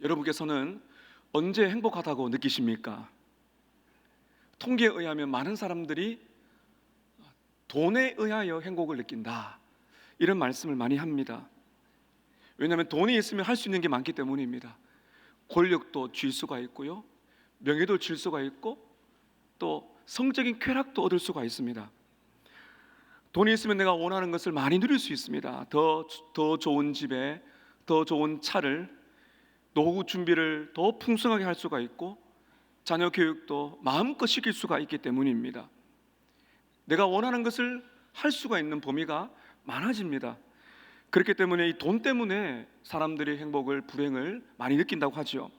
여러분께서는 언제 행복하다고 느끼십니까? 통계에 의하면 많은 사람들이 돈에 의하여 행복을 느낀다, 이런 말씀을 많이 합니다. 왜냐하면 돈이 있으면 할 수 있는 게 많기 때문입니다. 권력도 쥘 수가 있고요, 명예도 쥘 수가 있고, 또 성적인 쾌락도 얻을 수가 있습니다. 돈이 있으면 내가 원하는 것을 많이 누릴 수 있습니다. 더 좋은 집에 더 좋은 차를, 노후 준비를 더 풍성하게 할 수가 있고, 자녀 교육도 마음껏 시킬 수가 있기 때문입니다. 내가 원하는 것을 할 수가 있는 범위가 많아집니다. 그렇기 때문에 이 돈 때문에 사람들이 행복을, 불행을 많이 느낀다고 하죠.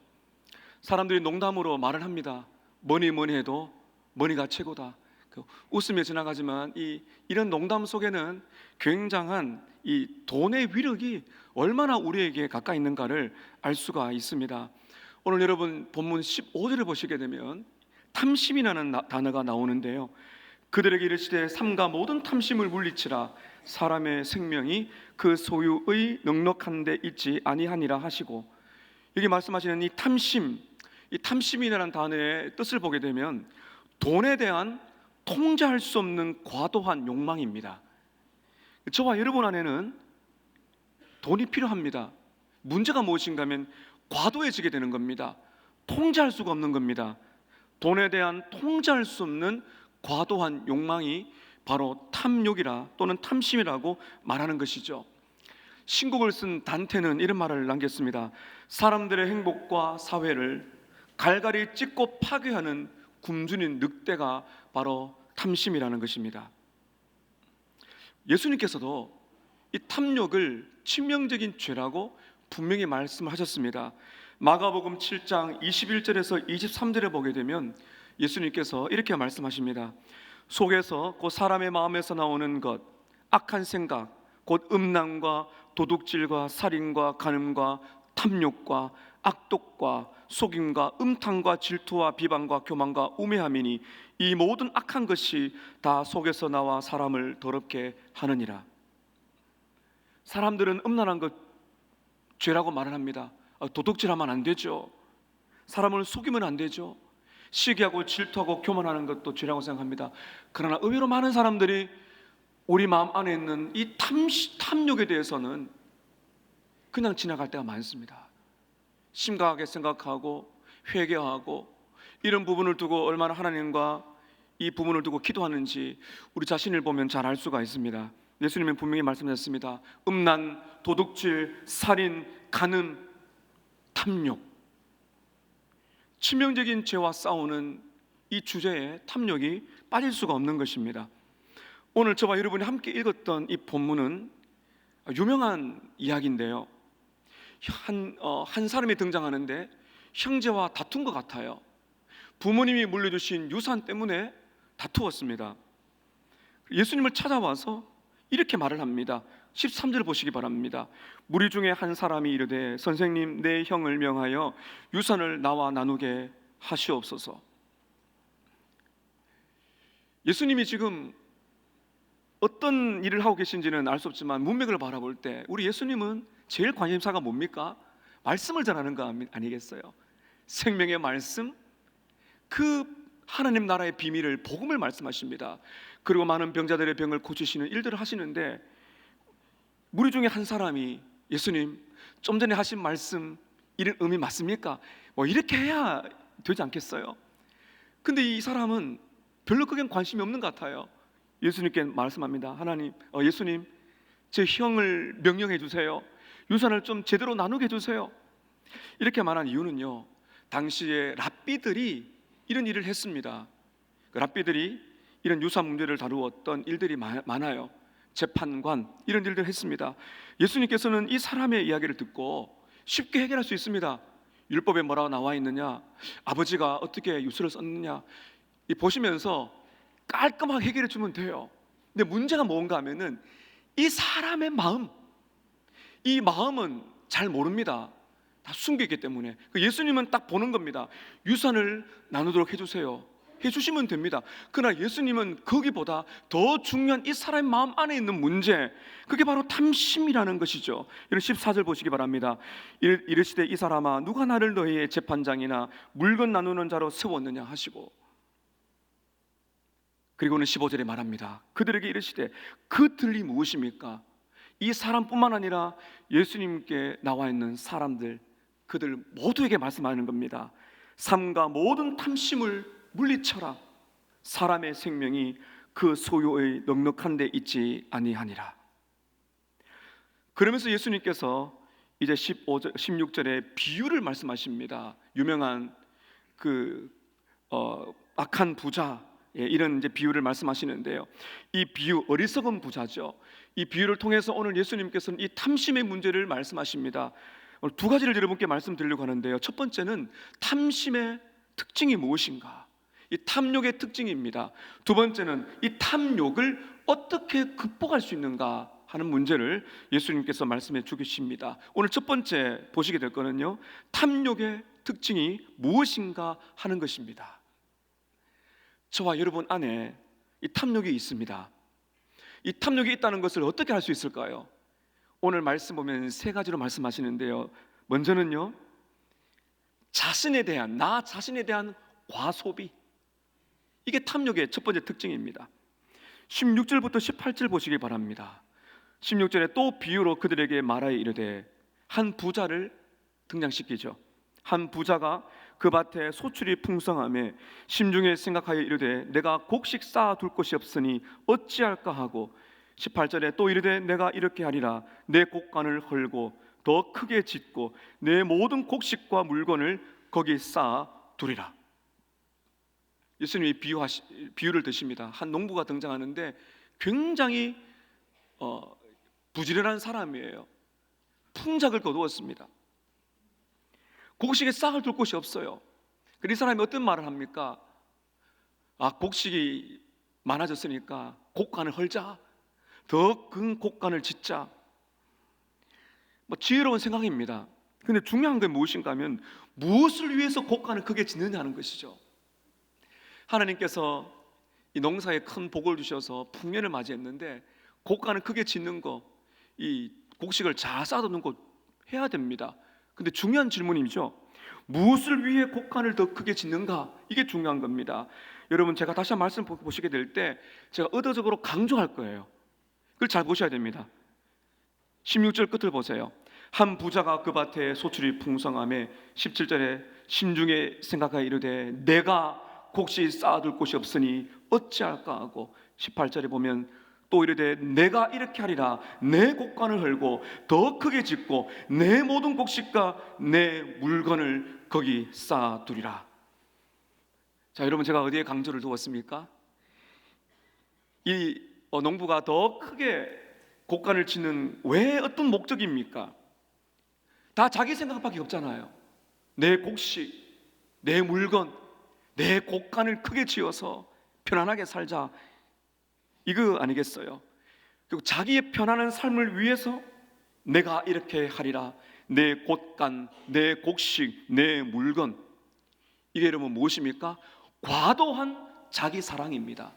사람들이 농담으로 말을 합니다. 뭐니 해도 머니가 최고다. 웃으며 지나가지만 이런 농담 속에는 굉장한 이 돈의 위력이 얼마나 우리에게 가까이 있는가를 알 수가 있습니다. 오늘 여러분 본문 15절을 보시게 되면 탐심이라는 단어가 나오는데요, 그들에게 이르시되 삼가 모든 탐심을 물리치라, 사람의 생명이 그 소유의 넉넉한 데 있지 아니하니라 하시고, 여기 말씀하시는 이 탐심이라는 단어의 뜻을 보게 되면 돈에 대한 통제할 수 없는 과도한 욕망입니다. 저와 여러분 안에는 돈이 필요합니다. 문제가 무엇인가 하면 과도해지게 되는 겁니다. 통제할 수가 없는 겁니다. 돈에 대한 통제할 수 없는 과도한 욕망이 바로 탐욕이라 또는 탐심이라고 말하는 것이죠. 신곡을 쓴 단테는 이런 말을 남겼습니다. 사람들의 행복과 사회를 갈갈이 찢고 파괴하는 굶주린 늑대가 바로 탐심이라는 것입니다. 예수님께서도 이 탐욕을 치명적인 죄라고 분명히 말씀하셨습니다. 마가복음 7장 21절에서 23절에 보게 되면 예수님께서 이렇게 말씀하십니다. 속에서 곧 사람의 마음에서 나오는 것, 악한 생각, 곧 음란과 도둑질과 살인과 간음과 탐욕과 악독과 속임과 음탕과 질투와 비방과 교만과 우매함이니 이 모든 악한 것이 다 속에서 나와 사람을 더럽게 하느니라. 사람들은 음란한 것 죄라고 말을 합니다. 도둑질하면 안 되죠. 사람을 속이면 안 되죠. 시기하고 질투하고 교만하는 것도 죄라고 생각합니다. 그러나 의외로 많은 사람들이 우리 마음 안에 있는 이 탐욕에 대해서는 그냥 지나갈 때가 많습니다. 심각하게 생각하고 회개하고 이런 부분을 두고 얼마나 하나님과 이 부분을 두고 기도하는지 우리 자신을 보면 잘 알 수가 있습니다. 예수님은 분명히 말씀하셨습니다. 음란, 도둑질, 살인, 간음, 탐욕, 치명적인 죄와 싸우는 이 주제에 탐욕이 빠질 수가 없는 것입니다. 오늘 저와 여러분이 함께 읽었던 이 본문은 유명한 이야기인데요, 한 사람이 등장하는데 형제와 다툰 것 같아요. 부모님이 물려주신 유산 때문에 다투었습니다. 예수님을 찾아와서 이렇게 말을 합니다. 13절 보시기 바랍니다. 무리 중에 한 사람이 이르되 선생님, 내 형을 명하여 유산을 나와 나누게 하시옵소서. 예수님이 지금 어떤 일을 하고 계신지는 알 수 없지만 문맥을 바라볼 때 우리 예수님은 제일 관심사가 뭡니까? 말씀을 전하는 거 아니겠어요? 생명의 말씀, 그 하나님 나라의 비밀을, 복음을 말씀하십니다. 그리고 많은 병자들의 병을 고치시는 일들을 하시는데 무리 중에 한 사람이 예수님, 좀 전에 하신 말씀 이런 의미 맞습니까? 이렇게 해야 되지 않겠어요? 근데 이 사람은 별로 그게 관심이 없는 것 같아요. 예수님께 말씀합니다. 예수님, 제 형을 명령해 주세요. 유산을 좀 제대로 나누게 해주세요. 이렇게 말한 이유는요, 당시에 랍비들이 이런 일을 했습니다. 랍비들이 이런 유산 문제를 다루었던 일들이 많아요. 재판관, 이런 일들을 했습니다. 예수님께서는 이 사람의 이야기를 듣고 쉽게 해결할 수 있습니다. 율법에 뭐라고 나와 있느냐, 아버지가 어떻게 유수를 썼느냐, 보시면서 깔끔하게 해결해 주면 돼요. 근데 문제가 뭔가 하면은 이 사람의 마음, 이 마음은 잘 모릅니다. 다 숨겼기 때문에. 예수님은 딱 보는 겁니다. 유산을 나누도록 해주세요. 해주시면 됩니다. 그러나 예수님은 거기보다 더 중요한 이 사람의 마음 안에 있는 문제, 그게 바로 탐심이라는 것이죠. 이런 14절 보시기 바랍니다. 이르시되 이 사람아 누가 나를 너희의 재판장이나 물건 나누는 자로 세웠느냐 하시고, 그리고는 15절에 말합니다. 그들에게 이르시되 그들이 무엇입니까? 이 사람뿐만 아니라 예수님께 나와 있는 사람들, 그들 모두에게 말씀하는 겁니다. 삼가 모든 탐심을 물리쳐라. 사람의 생명이 그 소유의 넉넉한 데 있지 아니하니라. 그러면서 예수님께서 이제 16절에 비유를 말씀하십니다. 유명한 악한 부자, 이런 이제 비유를 말씀하시는데요. 이 비유, 어리석은 부자죠. 이 비유를 통해서 오늘 예수님께서는 이 탐심의 문제를 말씀하십니다. 오늘 두 가지를 여러분께 말씀드리려고 하는데요. 첫 번째는 탐심의 특징이 무엇인가, 이 탐욕의 특징입니다. 두 번째는 이 탐욕을 어떻게 극복할 수 있는가 하는 문제를 예수님께서 말씀해 주십니다. 오늘 첫 번째 보시게 될 거는요, 탐욕의 특징이 무엇인가 하는 것입니다. 저와 여러분 안에 이 탐욕이 있습니다. 이 탐욕이 있다는 것을 어떻게 알 수 있을까요? 오늘 말씀 보면 세 가지로 말씀하시는데요. 먼저는요, 나 자신에 대한 과소비, 이게 탐욕의 첫 번째 특징입니다. 16절부터 18절 보시기 바랍니다. 16절에 또 비유로 그들에게 말하여 이르되, 한 부자를 등장시키죠. 한 부자가 그 밭에 소출이 풍성하며 심중에 생각하여 이르되 내가 곡식 쌓아둘 곳이 없으니 어찌할까 하고, 18절에 또 이르되 내가 이렇게 하리라. 내 곡간을 헐고 더 크게 짓고 내 모든 곡식과 물건을 거기 쌓아두리라. 예수님이 비유를 드십니다. 한 농부가 등장하는데 굉장히 부지런한 사람이에요. 풍작을 거두었습니다. 곡식에 싹을 둘 곳이 없어요. 그래서 이 사람이 어떤 말을 합니까? 곡식이 많아졌으니까 곡간을 헐자, 더 큰 곡간을 짓자. 지혜로운 생각입니다. 그런데 중요한 건 무엇인가 하면, 무엇을 위해서 곡간을 크게 짓느냐 하는 것이죠. 하나님께서 이 농사에 큰 복을 주셔서 풍년을 맞이했는데 곡간을 크게 짓는 거, 이 곡식을 잘 쌓아두는 거 해야 됩니다. 근데 중요한 질문이죠. 무엇을 위해 곡간을 더 크게 짓는가? 이게 중요한 겁니다. 여러분, 제가 다시 한 말씀 보시게 될 때 제가 의도적으로 강조할 거예요. 그걸 잘 보셔야 됩니다. 16절 끝을 보세요. 한 부자가 그 밭에 소출이 풍성하며, 17절에 심중에 생각하여 이르되 내가 곡식 쌓아둘 곳이 없으니 어찌할까 하고, 18절에 보면 또 이르되 내가 이렇게 하리라. 내 곡간을 헐고 더 크게 짓고 내 모든 곡식과 내 물건을 거기 쌓아두리라. 자, 여러분, 제가 어디에 강조를 두었습니까? 이 농부가 더 크게 곡간을 짓는 왜 어떤 목적입니까? 다 자기 생각밖에 없잖아요. 내 곡식, 내 물건, 내 곡간을 크게 지어서 편안하게 살자, 이거 아니겠어요? 그리고 자기의 편안한 삶을 위해서 내가 이렇게 하리라. 내 곡간, 내 곡식, 내 물건, 이게 여러분 무엇입니까? 과도한 자기 사랑입니다.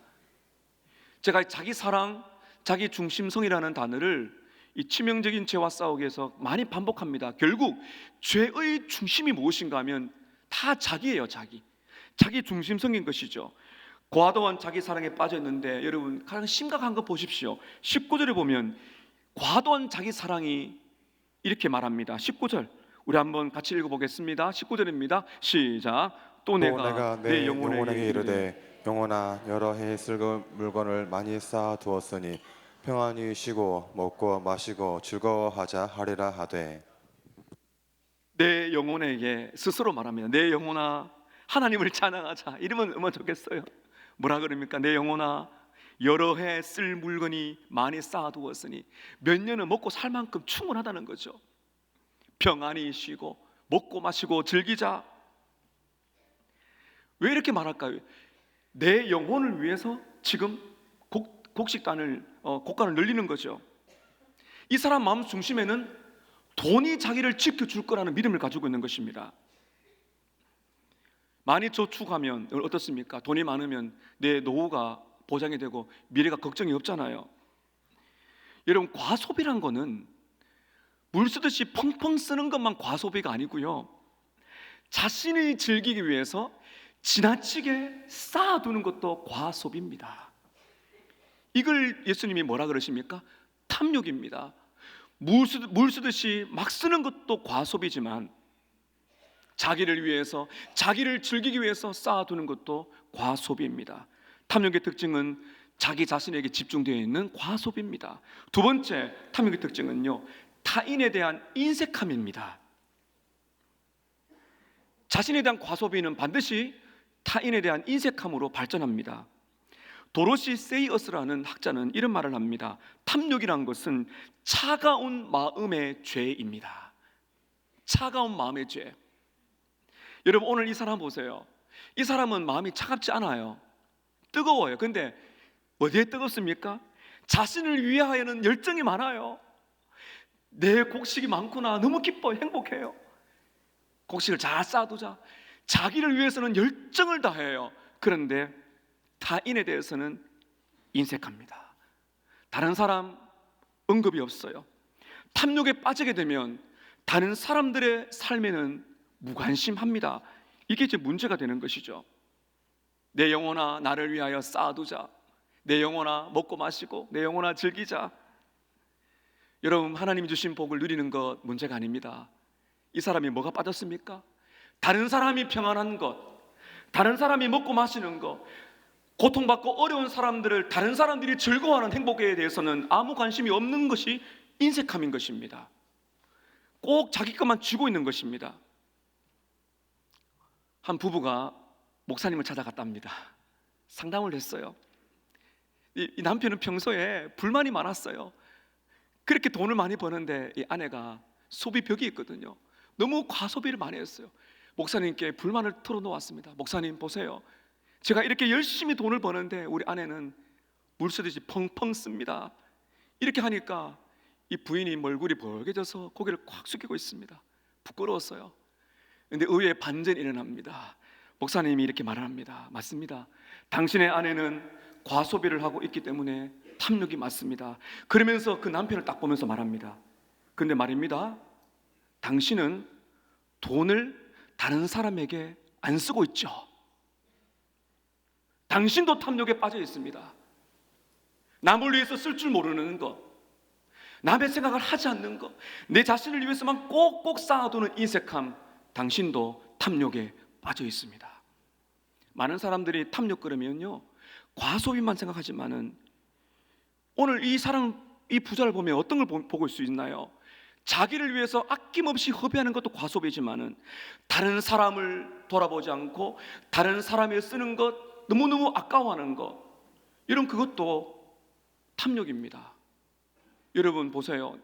제가 자기 사랑, 자기 중심성이라는 단어를 이 치명적인 죄와 싸우기 위해서 많이 반복합니다. 결국 죄의 중심이 무엇인가 하면 다 자기예요. 자기 중심성인 것이죠. 과도한 자기 사랑에 빠졌는데, 여러분 가장 심각한 거 보십시오. 19절에 보면 과도한 자기 사랑이 이렇게 말합니다. 19절 우리 한번 같이 읽어보겠습니다. 19절입니다. 시작. 또 내가 내 영혼에게 이르되 영혼아, 여러 해 쓸 물건을 많이 쌓아두었으니 평안히 쉬고 먹고 마시고 즐거워하자 하리라 하되. 내 영혼에게 스스로 말합니다. 내 영혼아, 하나님을 찬양하자. 이러면 얼마나 좋겠어요. 뭐라 그럽니까? 내 영혼아, 여러 해 쓸 물건이 많이 쌓아두었으니, 몇 년은 먹고 살 만큼 충분하다는 거죠. 평안히 쉬고 먹고 마시고 즐기자. 왜 이렇게 말할까요? 내 영혼을 위해서 지금 곡간을 늘리는 거죠. 이 사람 마음 중심에는 돈이 자기를 지켜줄 거라는 믿음을 가지고 있는 것입니다. 많이 저축하면 어떻습니까? 돈이 많으면 내 노후가 보장이 되고 미래가 걱정이 없잖아요. 여러분, 과소비란 거는 물 쓰듯이 펑펑 쓰는 것만 과소비가 아니고요, 자신이 즐기기 위해서 지나치게 쌓아두는 것도 과소비입니다. 이걸 예수님이 뭐라 그러십니까? 탐욕입니다. 물 쓰듯이 막 쓰는 것도 과소비지만 자기를 위해서, 자기를 즐기기 위해서 쌓아두는 것도 과소비입니다. 탐욕의 특징은 자기 자신에게 집중되어 있는 과소비입니다. 두 번째 탐욕의 특징은요, 타인에 대한 인색함입니다. 자신에 대한 과소비는 반드시 타인에 대한 인색함으로 발전합니다. 도로시 세이어스라는 학자는 이런 말을 합니다. 탐욕이란 것은 차가운 마음의 죄입니다. 차가운 마음의 죄. 여러분, 오늘 이 사람 보세요. 이 사람은 마음이 차갑지 않아요. 뜨거워요. 근데 어디에 뜨겁습니까? 자신을 위하여는 열정이 많아요. 내 곡식이 많구나, 너무 기뻐요, 행복해요. 곡식을 잘 쌓아두자. 자기를 위해서는 열정을 다해요. 그런데 타인에 대해서는 인색합니다. 다른 사람 언급이 없어요. 탐욕에 빠지게 되면 다른 사람들의 삶에는 무관심합니다. 이게 이제 문제가 되는 것이죠. 내 영혼아, 나를 위하여 쌓아두자. 내 영혼아, 먹고 마시고, 내 영혼아, 즐기자. 여러분, 하나님이 주신 복을 누리는 것 문제가 아닙니다. 이 사람이 뭐가 빠졌습니까? 다른 사람이 평안한 것, 다른 사람이 먹고 마시는 것, 고통받고 어려운 사람들을, 다른 사람들이 즐거워하는 행복에 대해서는 아무 관심이 없는 것이 인색함인 것입니다. 꼭 자기 것만 쥐고 있는 것입니다. 한 부부가 목사님을 찾아갔답니다. 상담을 했어요. 이 남편은 평소에 불만이 많았어요. 그렇게 돈을 많이 버는데 이 아내가 소비벽이 있거든요. 너무 과소비를 많이 했어요. 목사님께 불만을 털어놓았습니다. 목사님 보세요, 제가 이렇게 열심히 돈을 버는데 우리 아내는 물 쓰듯이 펑펑 씁니다. 이렇게 하니까 이 부인이 얼굴이 벌개져서 고개를 콱 숙이고 있습니다. 부끄러웠어요. 그런데 의외의 반전이 일어납니다. 목사님이 이렇게 말을 합니다. 맞습니다. 당신의 아내는 과소비를 하고 있기 때문에 탐욕이 맞습니다. 그러면서 그 남편을 딱 보면서 말합니다. 그런데 말입니다, 당신은 돈을 다른 사람에게 안 쓰고 있죠. 당신도 탐욕에 빠져 있습니다. 남을 위해서 쓸 줄 모르는 것, 남의 생각을 하지 않는 것, 내 자신을 위해서만 꼭꼭 쌓아두는 인색함, 당신도 탐욕에 빠져 있습니다. 많은 사람들이 탐욕 그러면요, 과소비만 생각하지만은 오늘 이 사람, 이 부자를 보면 어떤 걸 보고 있을 수 있나요? 자기를 위해서 아낌없이 허비하는 것도 과소비지만은 다른 사람을 돌아보지 않고 다른 사람이 쓰는 것 너무너무 아까워하는 것, 이런 그것도 탐욕입니다. 여러분 보세요.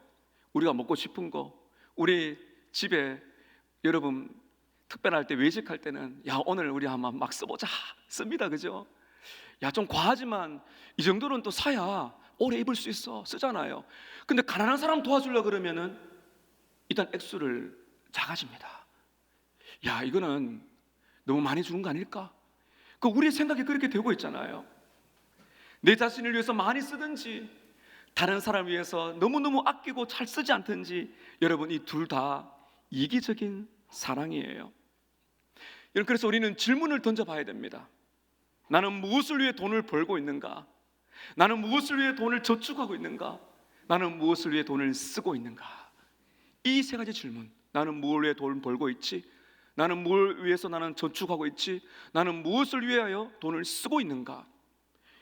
우리가 먹고 싶은 거, 우리 집에 여러분 특별할 때, 외식할 때는 야, 오늘 우리 한번 막 써보자 씁니다. 그죠? 야, 좀 과하지만 이 정도는 또 사야 오래 입을 수 있어 쓰잖아요. 근데 가난한 사람 도와주려고 그러면은 일단 액수를 작아집니다. 야, 이거는 너무 많이 주는 거 아닐까? 그 우리의 생각이 그렇게 되고 있잖아요. 내 자신을 위해서 많이 쓰든지 다른 사람을 위해서 너무너무 아끼고 잘 쓰지 않든지, 여러분 이 둘 다 이기적인 사랑이에요. 여러분, 그래서 우리는 질문을 던져봐야 됩니다. 나는 무엇을 위해 돈을 벌고 있는가? 나는 무엇을 위해 돈을 저축하고 있는가? 나는 무엇을 위해 돈을 쓰고 있는가? 이 세 가지 질문. 나는 무엇을 위해 돈을 벌고 있지? 나는 무엇을 위해서 나는 저축하고 있지? 나는 무엇을 위하여 돈을 쓰고 있는가?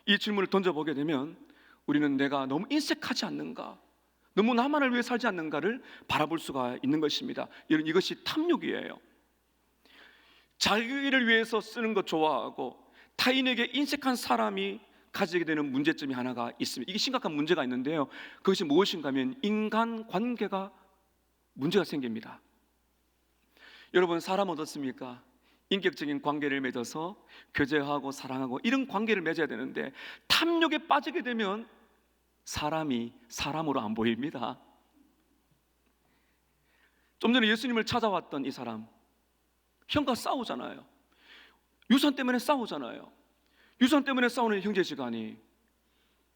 이 질문을 던져보게 되면 우리는 내가 너무 인색하지 않는가, 너무 나만을 위해 살지 않는가를 바라볼 수가 있는 것입니다. 여러분, 이것이 탐욕이에요. 자기를 위해서 쓰는 것 좋아하고 타인에게 인색한 사람이 가지게 되는 문제점이 하나가 있습니다. 이게 심각한 문제가 있는데요, 그것이 무엇인가 하면 인간관계가 문제가 생깁니다. 여러분, 사람은 어떻습니까? 인격적인 관계를 맺어서 교제하고 사랑하고 이런 관계를 맺어야 되는데 탐욕에 빠지게 되면 사람이 사람으로 안 보입니다. 좀 전에 예수님을 찾아왔던 이 사람, 형과 싸우잖아요. 유산 때문에 싸우잖아요. 유산 때문에 싸우는 형제지간이,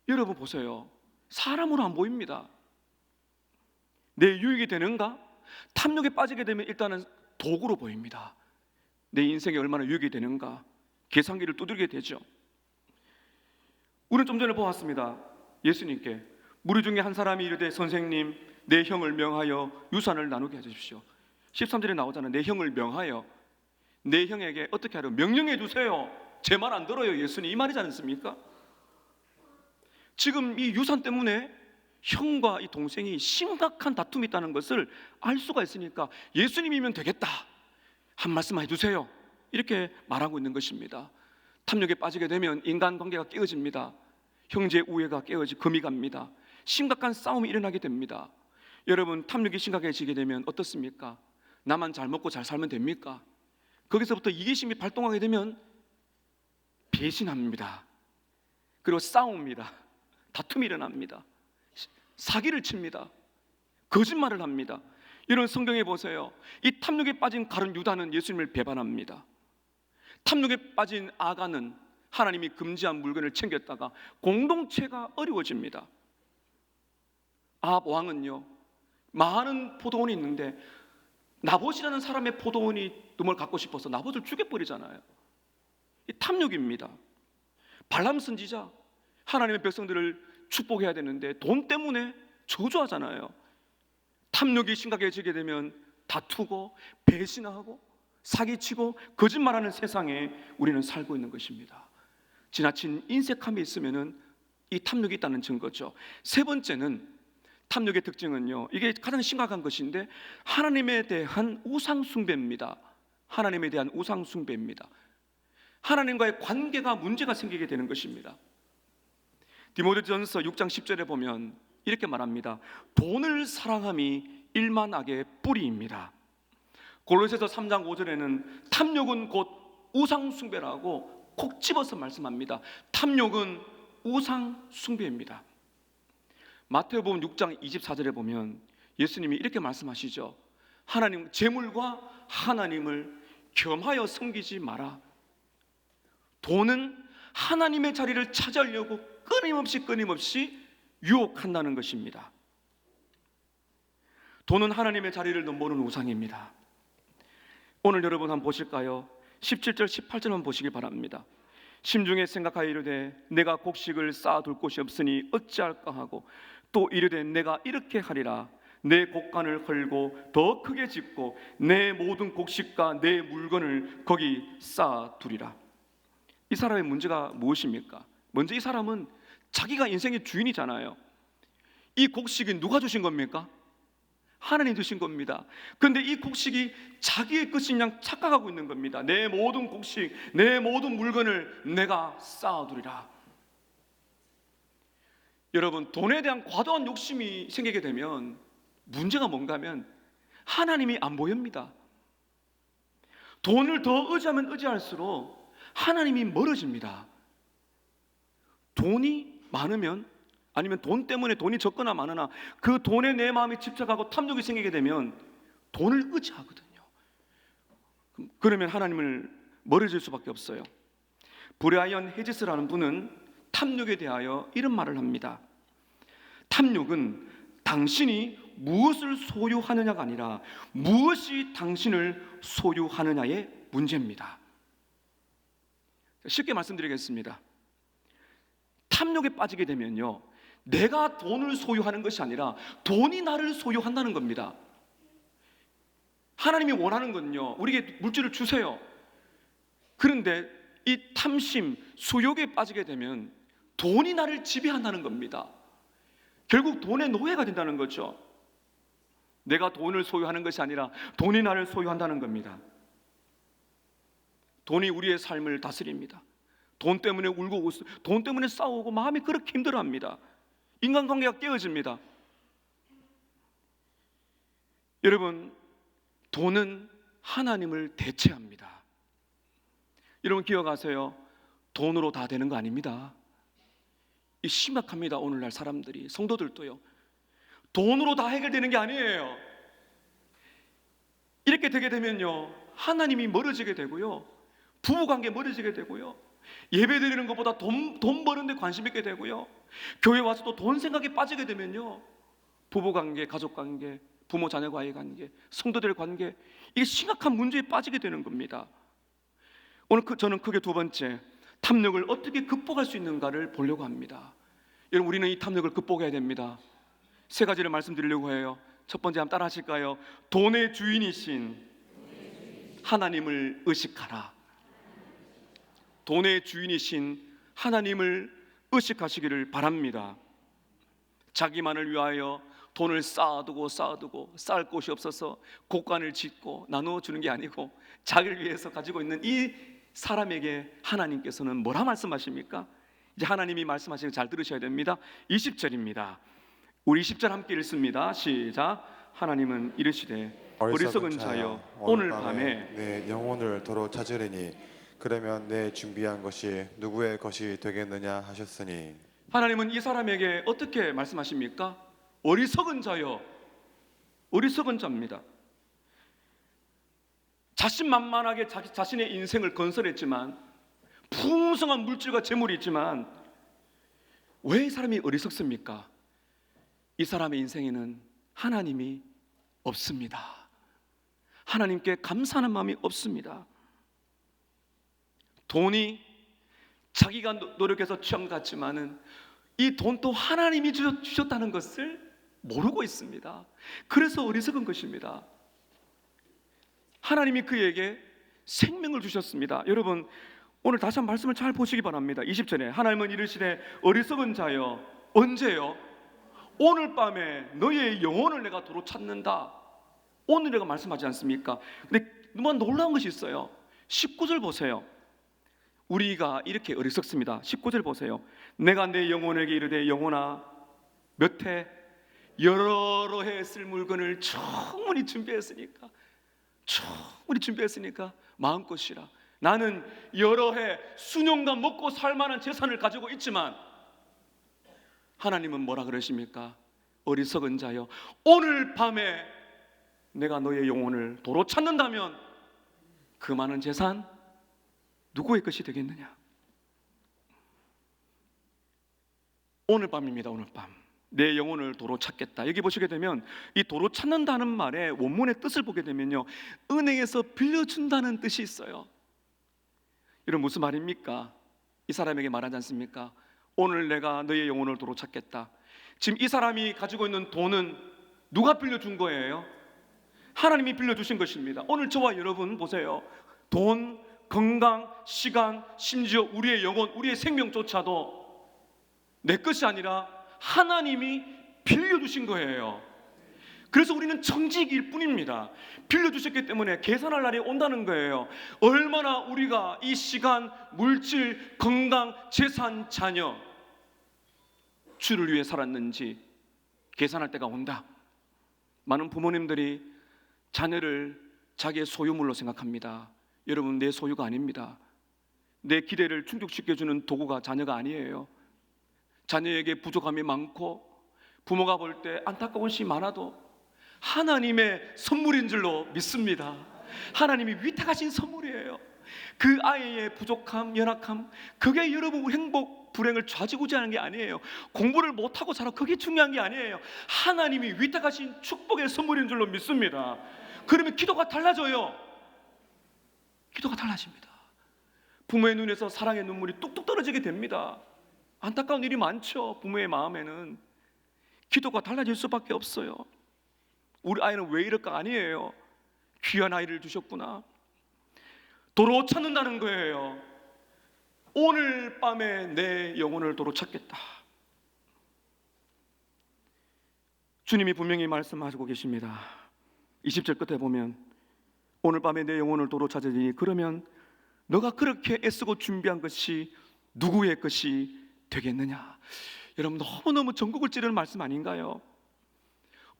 여러분 보세요. 사람으로 안 보입니다. 내 유익이 되는가? 탐욕에 빠지게 되면 일단은 도구로 보입니다. 내 인생에 얼마나 유익이 되는가? 계산기를 두들게 되죠. 우리는 좀 전에 보았습니다. 예수님께 무리 중에 한 사람이 이르되 선생님, 내 형을 명하여 유산을 나누게 해주십시오. 13절에 나오잖아요. 내 형을 명하여, 내 형에게 어떻게 하려? 명령해 주세요. 제 말 안 들어요. 예수님 이 말이지 않습니까? 지금 이 유산 때문에 형과 이 동생이 심각한 다툼이 있다는 것을 알 수가 있으니까 예수님이면 되겠다, 한 말씀 해주세요, 이렇게 말하고 있는 것입니다. 탐욕에 빠지게 되면 인간관계가 깨어집니다. 형제 우애가 깨어지 금이 갑니다. 심각한 싸움이 일어나게 됩니다. 여러분, 탐욕이 심각해지게 되면 어떻습니까? 나만 잘 먹고 잘 살면 됩니까? 거기서부터 이기심이 발동하게 되면 배신합니다. 그리고 싸웁니다. 다툼이 일어납니다. 사기를 칩니다. 거짓말을 합니다. 이런 성경에 보세요. 이 탐욕에 빠진 가룟 유다는 예수님을 배반합니다. 탐욕에 빠진 아가는 하나님이 금지한 물건을 챙겼다가 공동체가 어려워집니다. 아합 왕은요, 많은 포도원이 있는데 나봇이라는 사람의 포도원이 놈을 갖고 싶어서 나봇을 죽여버리잖아요. 이 탐욕입니다. 발람 선지자, 하나님의 백성들을 축복해야 되는데 돈 때문에 저주하잖아요. 탐욕이 심각해지게 되면 다투고 배신하고 사기치고 거짓말하는 세상에 우리는 살고 있는 것입니다. 지나친 인색함이 있으면은 이 탐욕이 있다는 증거죠. 세 번째는, 탐욕의 특징은요, 이게 가장 심각한 것인데 하나님에 대한 우상 숭배입니다. 하나님에 대한 우상 숭배입니다. 하나님과의 관계가 문제가 생기게 되는 것입니다. 디모데전서 6장 10절에 보면 이렇게 말합니다. 돈을 사랑함이 일만 악의 뿌리입니다. 골로새서 3장 5절에는 탐욕은 곧 우상 숭배라고 콕 집어서 말씀합니다. 탐욕은 우상 숭배입니다. 마태복음 6장 24절에 보면 예수님이 이렇게 말씀하시죠. 하나님, 재물과 하나님을 겸하여 섬기지 마라. 돈은 하나님의 자리를 차지하려고 끊임없이 유혹한다는 것입니다. 돈은 하나님의 자리를 넘보는 우상입니다. 오늘 여러분 한번 보실까요? 17절 18절 한번 보시기 바랍니다. 심중에 생각하여 이르되 내가 곡식을 쌓아둘 곳이 없으니 어찌할까 하고 또 이르되 내가 이렇게 하리라. 내 곡간을 헐고 더 크게 짓고 내 모든 곡식과 내 물건을 거기 쌓아두리라. 이 사람의 문제가 무엇입니까? 먼저 이 사람은 자기가 인생의 주인이잖아요. 이 곡식이 누가 주신 겁니까? 하나님 주신 겁니다. 그런데 이 곡식이 자기의 것인 양 착각하고 있는 겁니다. 내 모든 곡식, 내 모든 물건을 내가 쌓아두리라. 여러분, 돈에 대한 과도한 욕심이 생기게 되면 문제가 뭔가 하면 하나님이 안 보입니다. 돈을 더 의지하면 의지할수록 하나님이 멀어집니다. 돈이 많으면, 아니면 돈 때문에 돈이 적거나 많으나 그 돈에 내 마음이 집착하고 탐욕이 생기게 되면 돈을 의지하거든요. 그러면 하나님을 멀어질 수밖에 없어요. 브라이언 헤지스라는 분은 탐욕에 대하여 이런 말을 합니다. 탐욕은 당신이 무엇을 소유하느냐가 아니라 무엇이 당신을 소유하느냐의 문제입니다. 쉽게 말씀드리겠습니다. 탐욕에 빠지게 되면요, 내가 돈을 소유하는 것이 아니라 돈이 나를 소유한다는 겁니다. 하나님이 원하는 건요, 우리에게 물질을 주세요. 그런데 이 탐심, 수욕에 빠지게 되면 돈이 나를 지배한다는 겁니다. 결국 돈의 노예가 된다는 거죠. 내가 돈을 소유하는 것이 아니라 돈이 나를 소유한다는 겁니다. 돈이 우리의 삶을 다스립니다. 돈 때문에 울고 웃고, 돈 때문에 싸우고 마음이 그렇게 힘들어합니다. 인간관계가 깨어집니다. 여러분, 돈은 하나님을 대체합니다. 여러분 기억하세요. 돈으로 다 되는 거 아닙니다. 이 심각합니다. 오늘날 사람들이, 성도들도요. 돈으로 다 해결되는 게 아니에요. 이렇게 되게 되면요, 하나님이 멀어지게 되고요, 부부관계 멀어지게 되고요. 예배 드리는 것보다 돈 버는 데 관심 있게 되고요. 교회 와서도 돈 생각에 빠지게 되면요, 부부관계, 가족관계, 부모 자녀과의 관계, 성도들 관계, 이게 심각한 문제에 빠지게 되는 겁니다. 오늘 저는 크게 두 번째, 탐욕을 어떻게 극복할 수 있는가를 보려고 합니다. 여러분, 우리는 이 탐욕을 극복해야 됩니다. 세 가지를 말씀드리려고 해요. 첫 번째 한번 따라 하실까요? 돈의 주인이신 하나님을 의식하라. 돈의 주인이신 하나님을 의식하시기를 바랍니다. 자기만을 위하여 돈을 쌓아두고 쌓을 곳이 없어서 곳간을 짓고 나누어 주는 게 아니고, 자기를 위해서 가지고 있는 이 사람에게 하나님께서는 뭐라 말씀하십니까? 이제 하나님이 말씀하시는 거 잘 들으셔야 됩니다. 20절입니다. 우리 20절 함께 읽습니다. 시작. 하나님은 이르시되 어리석은 자여 오늘 밤에 내 영혼을 도로 찾으리니 그러면 내 준비한 것이 누구의 것이 되겠느냐 하셨으니. 하나님은 이 사람에게 어떻게 말씀하십니까? 어리석은 자여, 어리석은 자입니다. 자신만만하게 자신의 인생을 건설했지만, 풍성한 물질과 재물이 있지만, 왜 이 사람이 어리석습니까? 이 사람의 인생에는 하나님이 없습니다. 하나님께 감사하는 마음이 없습니다. 돈이 자기가 노력해서 취한 것 같지만은 이 돈도 하나님이 주셨다는 것을 모르고 있습니다. 그래서 어리석은 것입니다. 하나님이 그에게 생명을 주셨습니다. 여러분, 오늘 다시 한번 말씀을 잘 보시기 바랍니다. 20절에 하나님은 이르시되 어리석은 자여, 언제요? 오늘 밤에 너의 영혼을 내가 도로 찾는다. 오늘 내가 말씀하지 않습니까? 근데 너무 놀라운 것이 있어요. 19절 보세요. 우리가 이렇게 어리석습니다. 19절 보세요. 내가 내 영혼에게 이르되 영혼아, 몇 해? 여러 해 쓸 물건을 충분히 준비했으니까 마음껏 쉬라. 나는 여러 해 수년간 먹고 살 만한 재산을 가지고 있지만, 하나님은 뭐라 그러십니까? 어리석은 자여, 오늘 밤에 내가 너의 영혼을 도로 찾는다면 그 많은 재산 누구의 것이 되겠느냐? 오늘 밤입니다. 오늘 밤 내 영혼을 도로 찾겠다. 여기 보시게 되면 이 도로 찾는다는 말의 원문의 뜻을 보게 되면요, 은행에서 빌려준다는 뜻이 있어요. 이런 무슨 말입니까? 이 사람에게 말하지 않습니까? 오늘 내가 너의 영혼을 도로 찾겠다. 지금 이 사람이 가지고 있는 돈은 누가 빌려준 거예요? 하나님이 빌려주신 것입니다. 오늘 저와 여러분 보세요. 돈, 건강, 시간, 심지어 우리의 영혼, 우리의 생명조차도 내 것이 아니라 하나님이 빌려주신 거예요. 그래서 우리는 청지기일 뿐입니다. 빌려주셨기 때문에 계산할 날이 온다는 거예요. 얼마나 우리가 이 시간, 물질, 건강, 재산, 자녀, 주를 위해 살았는지 계산할 때가 온다. 많은 부모님들이 자녀를 자기의 소유물로 생각합니다. 여러분, 내 소유가 아닙니다. 내 기대를 충족시켜주는 도구가 자녀가 아니에요. 자녀에게 부족함이 많고 부모가 볼 때 안타까운 것이 많아도 하나님의 선물인 줄로 믿습니다. 하나님이 위탁하신 선물이에요. 그 아이의 부족함, 연약함, 그게 여러분 행복, 불행을 좌지우지하는 게 아니에요. 공부를 못하고 살아, 그게 중요한 게 아니에요. 하나님이 위탁하신 축복의 선물인 줄로 믿습니다. 그러면 기도가 달라져요. 기도가 달라집니다. 부모의 눈에서 사랑의 눈물이 뚝뚝 떨어지게 됩니다. 안타까운 일이 많죠. 부모의 마음에는. 기도가 달라질 수밖에 없어요. 우리 아이는 왜 이럴까? 아니에요. 귀한 아이를 주셨구나. 도로 찾는다는 거예요. 오늘 밤에 내 영혼을 도로 찾겠다. 주님이 분명히 말씀하시고 계십니다. 20절 끝에 보면 오늘 밤에 내 영혼을 도로 찾으니 그러면 너가 그렇게 애쓰고 준비한 것이 누구의 것이 되겠느냐? 여러분, 너무너무 전국을 찌르는 말씀 아닌가요?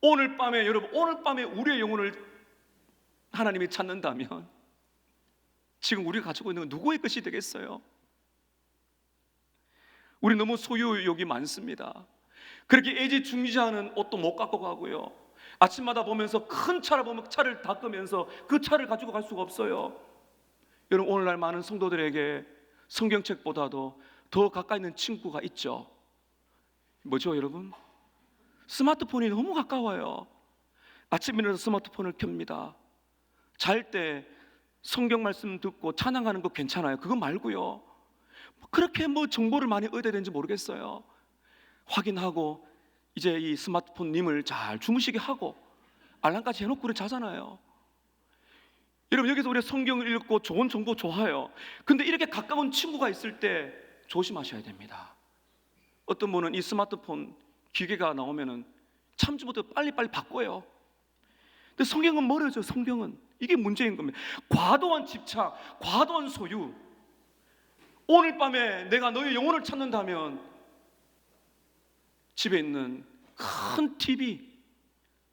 오늘 밤에, 여러분, 오늘 밤에 우리의 영혼을 하나님이 찾는다면 지금 우리가 가지고 있는 건 누구의 것이 되겠어요? 우리 너무 소유욕이 많습니다. 그렇게 애지중지하는 옷도 못 갖고 가고요. 아침마다 보면서 큰 차를 보면 차를 닦으면서 그 차를 가지고 갈 수가 없어요. 여러분, 오늘날 많은 성도들에게 성경책보다도 더 가까이 있는 친구가 있죠. 뭐죠, 여러분? 스마트폰이 너무 가까워요. 아침에 일어나서 스마트폰을 켭니다. 잘 때 성경 말씀 듣고 찬양하는 거 괜찮아요. 그거 말고요, 그렇게 뭐 정보를 많이 얻어야 되는지 모르겠어요. 확인하고 이제 이 스마트폰 님을 잘 주무시게 하고 알람까지 해놓고 그래 자잖아요. 여러분, 여기서 우리가 성경을 읽고 좋은 정보 좋아요. 근데 이렇게 가까운 친구가 있을 때 조심하셔야 됩니다. 어떤 분은 이 스마트폰 기계가 나오면은 참지 못해 빨리빨리 바꿔요. 근데 성경은 멀어져. 성경은 이게 문제인 겁니다. 과도한 집착, 과도한 소유. 오늘 밤에 내가 너의 영혼을 찾는다면 집에 있는 큰 TV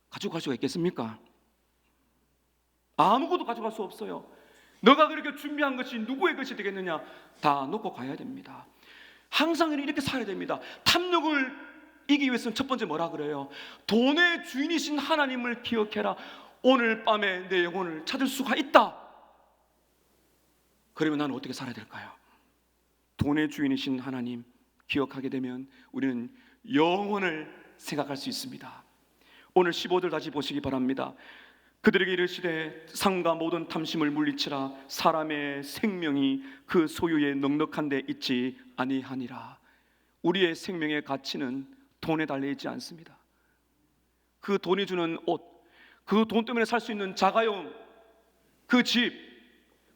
가져갈 수가 있겠습니까? 아무것도 가져갈 수 없어요. 너가 그렇게 준비한 것이 누구의 것이 되겠느냐? 다 놓고 가야 됩니다. 항상 이렇게 살아야 됩니다. 탐욕을 이기기 위해서는 첫 번째 뭐라 그래요? 돈의 주인이신 하나님을 기억해라. 오늘 밤에 내 영혼을 찾을 수가 있다. 그러면 나는 어떻게 살아야 될까요? 돈의 주인이신 하나님 기억하게 되면 우리는 영혼을 생각할 수 있습니다. 오늘 15절 다시 보시기 바랍니다. 그들에게 이르시되 상과 모든 탐심을 물리치라. 사람의 생명이 그 소유에 넉넉한 데 있지 아니하니라. 우리의 생명의 가치는 돈에 달려있지 않습니다. 그 돈이 주는 옷, 그 돈 때문에 살 수 있는 자가용, 그 집,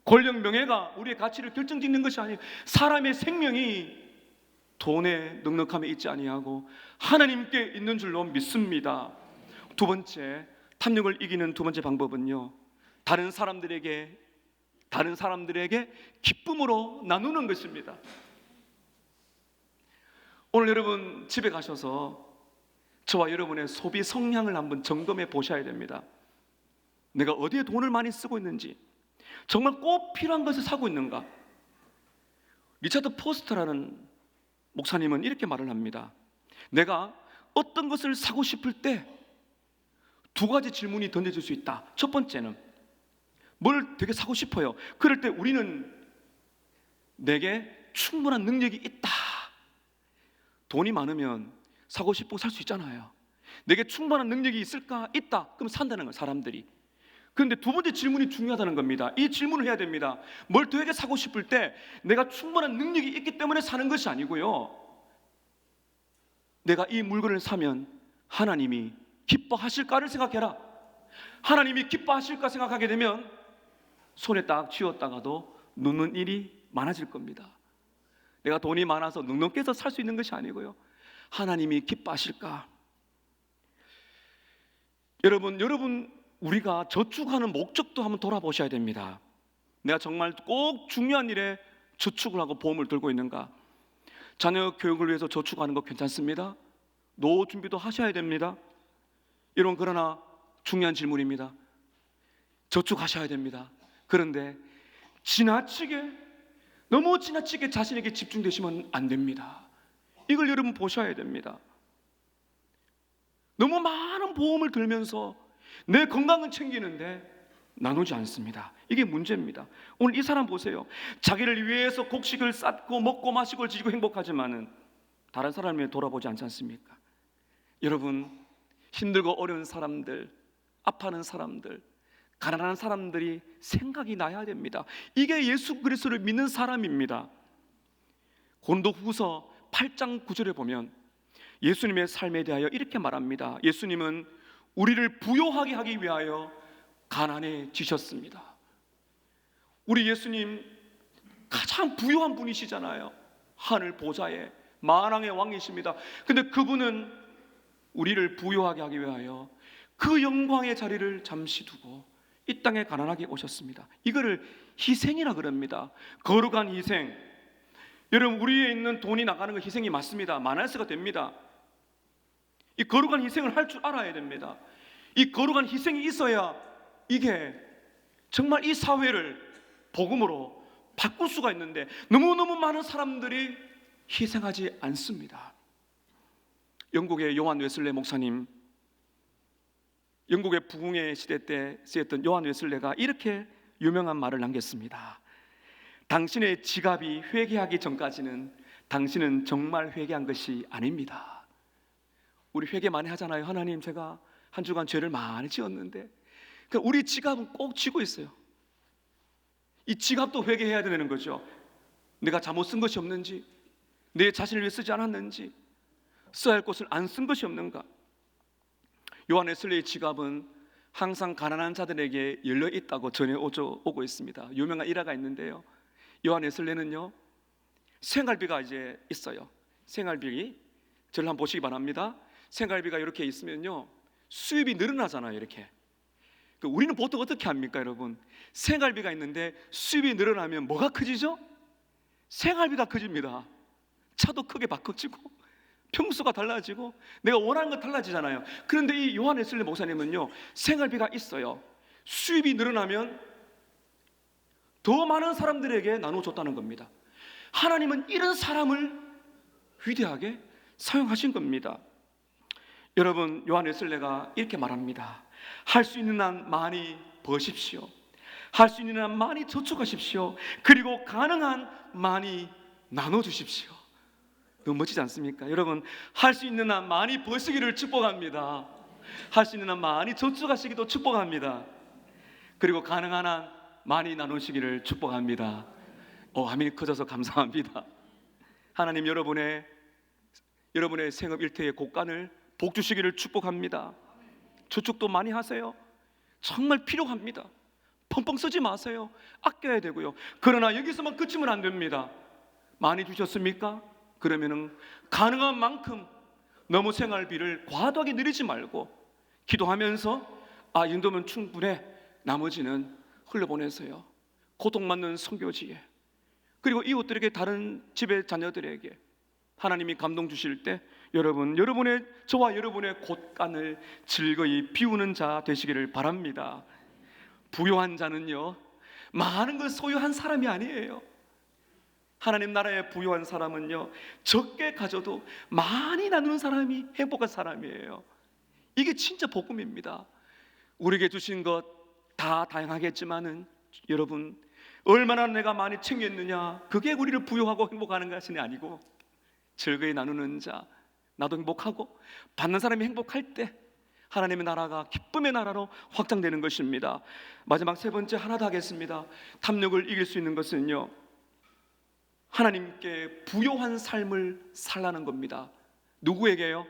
권력, 명예가 우리의 가치를 결정짓는 것이 아니에요. 사람의 생명이 돈에 넉넉함에 있지 아니하고 하나님께 있는 줄로 믿습니다. 두 번째, 탐욕을 이기는 두 번째 방법은요, 다른 사람들에게 기쁨으로 나누는 것입니다. 오늘 여러분 집에 가셔서 저와 여러분의 소비 성향을 한번 점검해 보셔야 됩니다. 내가 어디에 돈을 많이 쓰고 있는지, 정말 꼭 필요한 것을 사고 있는가? 리차드 포스터라는 목사님은 이렇게 말을 합니다. 내가 어떤 것을 사고 싶을 때 두 가지 질문이 던져질 수 있다. 첫 번째는 뭘 되게 사고 싶어요. 그럴 때 우리는 내게 충분한 능력이 있다. 돈이 많으면 사고 싶고 살 수 있잖아요. 내게 충분한 능력이 있을까? 있다. 그럼 산다는 거예요, 사람들이. 그런데 두 번째 질문이 중요하다는 겁니다. 이 질문을 해야 됩니다. 뭘 되게 사고 싶을 때 내가 충분한 능력이 있기 때문에 사는 것이 아니고요, 내가 이 물건을 사면 하나님이 기뻐하실까를 생각해라. 하나님이 기뻐하실까 생각하게 되면 손에 딱 쥐었다가도 눕는 일이 많아질 겁니다. 내가 돈이 많아서 넉넉히 해서 살 수 있는 것이 아니고요, 하나님이 기뻐하실까. 여러분 우리가 저축하는 목적도 한번 돌아보셔야 됩니다. 내가 정말 꼭 중요한 일에 저축을 하고 보험을 들고 있는가? 자녀 교육을 위해서 저축하는 거 괜찮습니다. 노후 준비도 하셔야 됩니다. 여러분, 그러나 중요한 질문입니다. 저축하셔야 됩니다. 그런데 너무 지나치게 자신에게 집중되시면 안 됩니다. 이걸 여러분 보셔야 됩니다. 너무 많은 보험을 들면서 내 건강은 챙기는데 나누지 않습니다. 이게 문제입니다. 오늘 이 사람 보세요. 자기를 위해서 곡식을 쌓고 먹고 마시고 지고 행복하지만은 다른 사람을 위해 돌아보지 않지 않습니까? 여러분, 힘들고 어려운 사람들, 아파하는 사람들, 가난한 사람들이 생각이 나야 됩니다. 이게 예수 그리스도를 믿는 사람입니다. 고린도후서 8장 9절에 보면 예수님의 삶에 대하여 이렇게 말합니다. 예수님은 우리를 부요하게 하기 위하여 가난해지셨습니다. 우리 예수님 가장 부요한 분이시잖아요. 하늘 보좌에 만왕의 왕이십니다. 근데 그분은 우리를 부요하게 하기 위하여 그 영광의 자리를 잠시 두고 이 땅에 가난하게 오셨습니다. 이거를 희생이라 그럽니다. 거룩한 희생. 여러분, 우리에 있는 돈이 나가는 건 희생이 맞습니다. 마이너스가 됩니다. 이 거룩한 희생을 할 줄 알아야 됩니다. 이 거룩한 희생이 있어야 이게 정말 이 사회를 복음으로 바꿀 수가 있는데 너무너무 많은 사람들이 희생하지 않습니다. 영국의 요한 웨슬레 목사님, 영국의 부흥의 시대 때 쓰였던 요한 웨슬레가 이렇게 유명한 말을 남겼습니다. 당신의 지갑이 회개하기 전까지는 당신은 정말 회개한 것이 아닙니다. 우리 회개 많이 하잖아요. 하나님, 제가 한 주간 죄를 많이 지었는데, 그러니까 우리 지갑은 꼭 쥐고 있어요. 이 지갑도 회개해야 되는 거죠. 내가 잘못 쓴 것이 없는지, 내 자신을 위해 쓰지 않았는지, 써야 할 곳을 안 쓴 것이 없는가. 요한 웨슬리의 지갑은 항상 가난한 자들에게 열려 있다고 전해오고 있습니다. 유명한 일화가 있는데요, 요한 웨슬리는요, 생활비가 이제 있어요. 생활비, 저를 한번 보시기 바랍니다. 생활비가 이렇게 있으면요, 수입이 늘어나잖아요. 이렇게. 우리는 보통 어떻게 합니까, 여러분? 생활비가 있는데 수입이 늘어나면 뭐가 커지죠? 생활비가 커집니다. 차도 크게 바꿔지고, 평수가 달라지고, 내가 원하는 거 달라지잖아요. 그런데 이 요한 웨슬리 목사님은요, 생활비가 있어요. 수입이 늘어나면 더 많은 사람들에게 나눠줬다는 겁니다. 하나님은 이런 사람을 위대하게 사용하신 겁니다. 여러분, 요한 웨슬리가 이렇게 말합니다. 할 수 있는 한 많이 버십시오. 할 수 있는 한 많이 저축하십시오. 그리고 가능한 많이 나눠주십시오. 너무 멋지지 않습니까? 여러분, 할 수 있는 한 많이 버시기를 축복합니다. 할 수 있는 한 많이 저축하시기도 축복합니다. 그리고 가능한 한 많이 나누시기를 축복합니다. 아멘이 커져서 감사합니다. 하나님, 여러분의 생업 일터의 곳간을 복 주시기를 축복합니다. 저축도 많이 하세요. 정말 필요합니다. 펑펑 쓰지 마세요. 아껴야 되고요. 그러나 여기서만 그치면 안 됩니다. 많이 주셨습니까? 그러면은 가능한 만큼 너무 생활비를 과도하게 늘리지 말고, 기도하면서 이 정도면 충분해, 나머지는 흘려보내세요. 고통받는 선교지에, 그리고 이웃들에게, 다른 집의 자녀들에게 하나님이 감동 주실 때 저와 여러분의 곳간을 즐거이 비우는 자 되시기를 바랍니다. 부요한 자는요, 많은 걸 소유한 사람이 아니에요. 하나님 나라의 부요한 사람은요, 적게 가져도 많이 나누는 사람이 행복한 사람이에요. 이게 진짜 복음입니다. 우리에게 주신 것 다 다양하겠지만은, 여러분, 얼마나 내가 많이 챙겼느냐, 그게 우리를 부요하고 행복하는 것이 아니고, 즐거이 나누는 자, 나도 행복하고 받는 사람이 행복할 때 하나님의 나라가 기쁨의 나라로 확장되는 것입니다. 마지막 세 번째, 하나 더 하겠습니다. 탐욕을 이길 수 있는 것은요, 하나님께 부요한 삶을 살라는 겁니다. 누구에게요?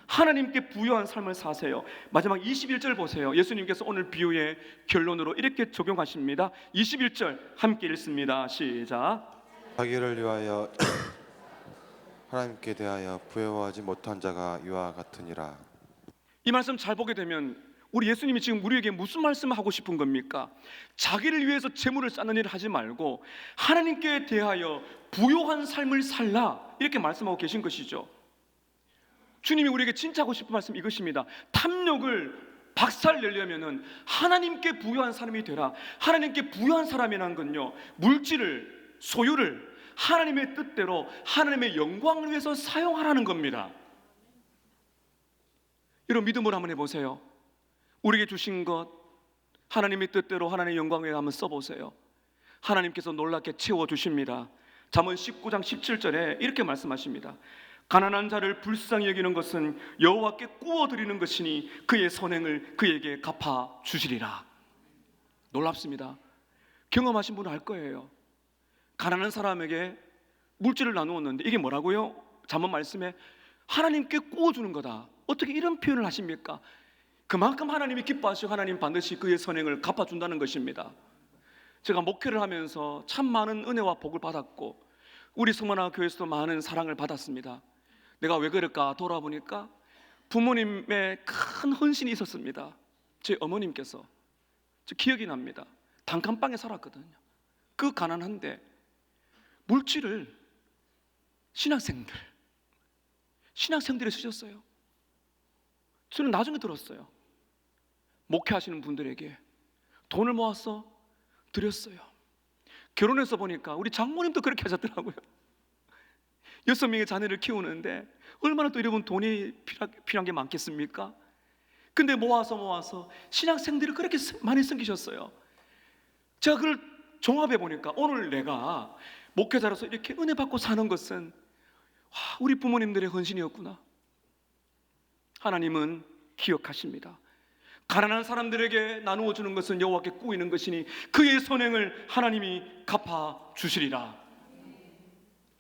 하나님께 부요한 삶을 사세요. 마지막 21절 보세요. 예수님께서 오늘 비유의 결론으로 이렇게 적용하십니다. 21절 함께 읽습니다. 시작. 자기를 위하여 하나님께 대하여 부여하지 못한 자가 이와 같으니라. 이 말씀 잘 보게 되면 우리 예수님이 지금 우리에게 무슨 말씀을 하고 싶은 겁니까? 자기를 위해서 재물을 쌓는 일을 하지 말고 하나님께 대하여 부요한 삶을 살라, 이렇게 말씀하고 계신 것이죠. 주님이 우리에게 진짜 하고 싶은 말씀 이것입니다. 탐욕을 박살내려면은 하나님께 부요한 사람이 되라. 하나님께 부요한 사람이라는 건요, 물질을, 소유를 하나님의 뜻대로 하나님의 영광을 위해서 사용하라는 겁니다. 여러분, 믿음으로 한번 해보세요. 우리에게 주신 것 하나님의 뜻대로 하나님의 영광을 위해 한번 써보세요. 하나님께서 놀랍게 채워주십니다. 잠언 19장 17절에 이렇게 말씀하십니다. 가난한 자를 불쌍히 여기는 것은 여호와께 구워드리는 것이니 그의 선행을 그에게 갚아주시리라. 놀랍습니다. 경험하신 분은 알 거예요. 가난한 사람에게 물질을 나누었는데 이게 뭐라고요? 잠언 말씀에 하나님께 구워주는 거다. 어떻게 이런 표현을 하십니까? 그만큼 하나님이 기뻐하시고 하나님 반드시 그의 선행을 갚아준다는 것입니다. 제가 목회를 하면서 참 많은 은혜와 복을 받았고 우리 성만화 교회에서도 많은 사랑을 받았습니다. 내가 왜 그럴까 돌아보니까 부모님의 큰 헌신이 있었습니다. 제 어머님께서, 저 기억이 납니다. 단칸방에 살았거든요. 그 가난한데 물질을 신학생들이 쓰셨어요. 저는 나중에 들었어요. 목회하시는 분들에게 돈을 모아서 드렸어요. 결혼해서 보니까 우리 장모님도 그렇게 하셨더라고요. 6명의 자녀를 키우는데 얼마나 또 여러분 돈이 필요한 게 많겠습니까? 근데 모아서 신학생들을 그렇게 많이 섬기셨어요. 제가 그걸 종합해 보니까 오늘 내가 목회자로서 이렇게 은혜 받고 사는 것은 우리 부모님들의 헌신이었구나. 하나님은 기억하십니다. 가난한 사람들에게 나누어 주는 것은 여호와께 꾸이는 것이니 그의 선행을 하나님이 갚아 주시리라.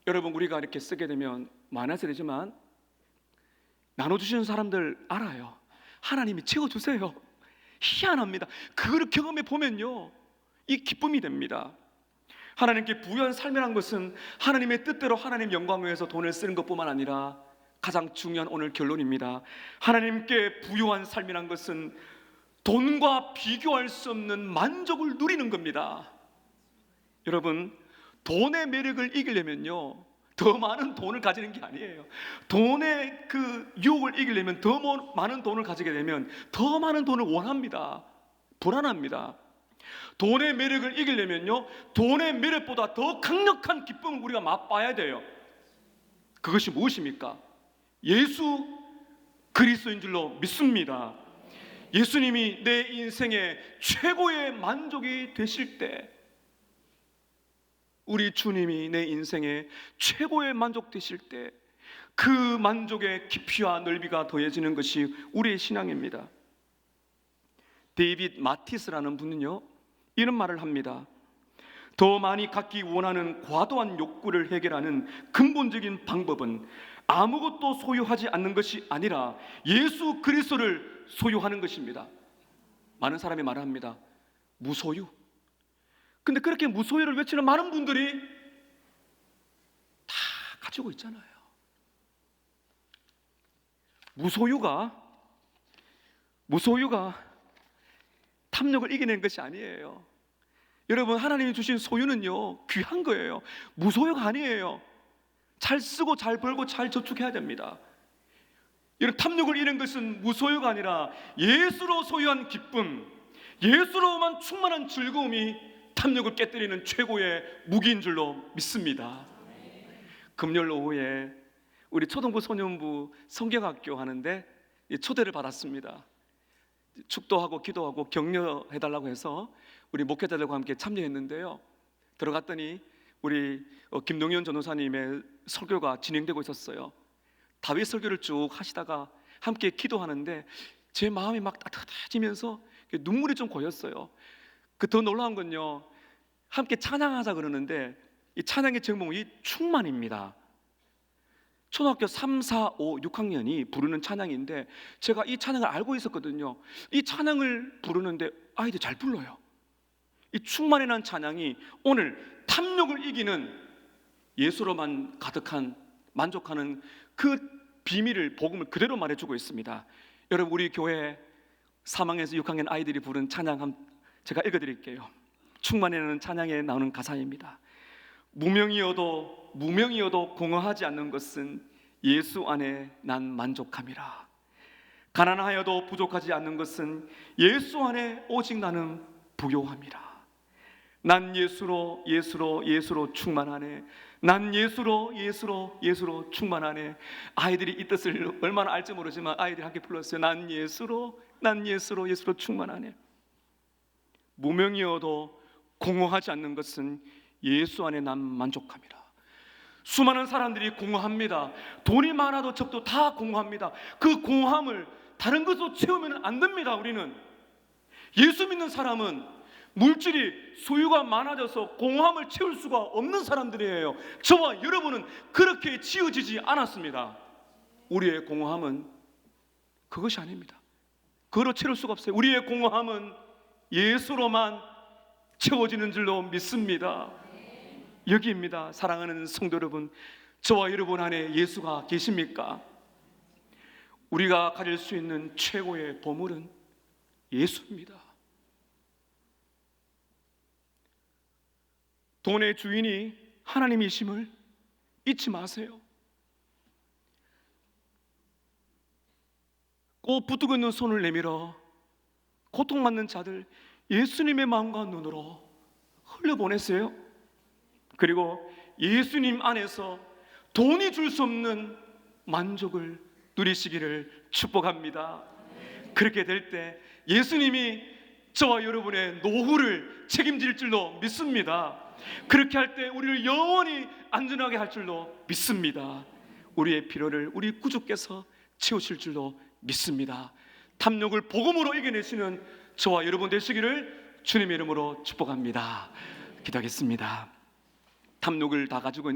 여러분, 우리가 이렇게 쓰게 되면 많아서 되지만 나눠주시는 사람들 알아요. 하나님이 채워주세요. 희한합니다. 그걸 경험해 보면요, 이 기쁨이 됩니다. 하나님께 부유한 삶이란 것은 하나님의 뜻대로 하나님 영광을 위해서 돈을 쓰는 것뿐만 아니라 가장 중요한 오늘 결론입니다. 하나님께 부유한 삶이란 것은 돈과 비교할 수 없는 만족을 누리는 겁니다. 여러분, 돈의 매력을 이기려면요, 더 많은 돈을 가지는 게 아니에요. 돈의 그 유혹을 이기려면 더 많은 돈을 가지게 되면 더 많은 돈을 원합니다. 불안합니다. 돈의 매력을 이기려면요, 돈의 매력보다 더 강력한 기쁨을 우리가 맛봐야 돼요. 그것이 무엇입니까? 예수 그리스도인 줄로 믿습니다. 예수님이 내 인생의 최고의 만족이 되실 때, 우리 주님이 내 인생의 최고의 만족 되실 때, 그 만족의 깊이와 넓이가 더해지는 것이 우리의 신앙입니다. 데이빗 마티스라는 분은요, 이런 말을 합니다. 더 많이 갖기 원하는 과도한 욕구를 해결하는 근본적인 방법은 아무것도 소유하지 않는 것이 아니라 예수 그리스도를 소유하는 것입니다. 많은 사람이 말을 합니다. 무소유. 근데 그렇게 무소유를 외치는 많은 분들이 다 가지고 있잖아요. 무소유가 탐욕을 이겨낸 것이 아니에요. 여러분, 하나님이 주신 소유는요, 귀한 거예요. 무소유가 아니에요. 잘 쓰고 잘 벌고 잘 저축해야 됩니다. 이런 탐욕을 잃은 것은 무소유가 아니라 예수로 소유한 기쁨, 예수로만 충만한 즐거움이 탐욕을 깨뜨리는 최고의 무기인 줄로 믿습니다. 금요일 오후에 우리 초등부 소년부 성경학교 하는데 초대를 받았습니다. 축도하고 기도하고 격려해달라고 해서 우리 목회자들과 함께 참여했는데요, 들어갔더니 우리 김동현 전도사님의 설교가 진행되고 있었어요. 다윗 설교를 쭉 하시다가 함께 기도하는데 제 마음이 막 따뜻해지면서 눈물이 좀 고였어요. 그 더 놀라운 건요, 함께 찬양하자 그러는데 이 찬양의 제목이 충만입니다. 초등학교 3, 4, 5, 6학년이 부르는 찬양인데 제가 이 찬양을 알고 있었거든요. 이 찬양을 부르는데 아이들이 잘 불러요. 이 충만이라는 찬양이 오늘 탐욕을 이기는 예수로만 가득한 만족하는 그 비밀을, 복음을 그대로 말해주고 있습니다. 여러분, 우리 교회 3학년에서 6학년 아이들이 부른 찬양 제가 읽어드릴게요. 충만이라는 찬양에 나오는 가사입니다. 무명이어도 공허하지 않는 것은 예수 안에 난 만족함이라. 가난하여도 부족하지 않는 것은 예수 안에 오직 나는 부요함이라. 난 예수로 충만하네. 난 예수로 충만하네. 아이들이 이 뜻을 얼마나 알지 모르지만 아이들이 함께 불렀어요. 난 예수로 충만하네. 무명이어도 공허하지 않는 것은 예수 안에 난 만족함이라. 수많은 사람들이 공허합니다. 돈이 많아도 적도 다 공허합니다. 그 공허함을 다른 것으로 채우면 안 됩니다. 우리는 예수 믿는 사람은 물질이 소유가 많아져서 공허함을 채울 수가 없는 사람들이에요. 저와 여러분은 그렇게 지어지지 않았습니다. 우리의 공허함은 그것이 아닙니다. 그로 채울 수가 없어요. 우리의 공허함은 예수로만 채워지는 줄로 믿습니다. 여기입니다. 사랑하는 성도 여러분, 저와 여러분 안에 예수가 계십니까? 우리가 가질 수 있는 최고의 보물은 예수입니다. 돈의 주인이 하나님이심을 잊지 마세요. 꼭 붙들고 있는 손을 내밀어 고통받는 자들 예수님의 마음과 눈으로 흘려보내세요. 그리고 예수님 안에서 돈이 줄 수 없는 만족을 누리시기를 축복합니다. 그렇게 될 때 예수님이 저와 여러분의 노후를 책임질 줄로 믿습니다. 그렇게 할 때 우리를 영원히 안전하게 할 줄로 믿습니다. 우리의 필요를 우리 구주께서 채우실 줄로 믿습니다. 탐욕을 복음으로 이겨내시는 저와 여러분 되시기를 주님의 이름으로 축복합니다. 기도하겠습니다. 탐욕을 다 가지고 있는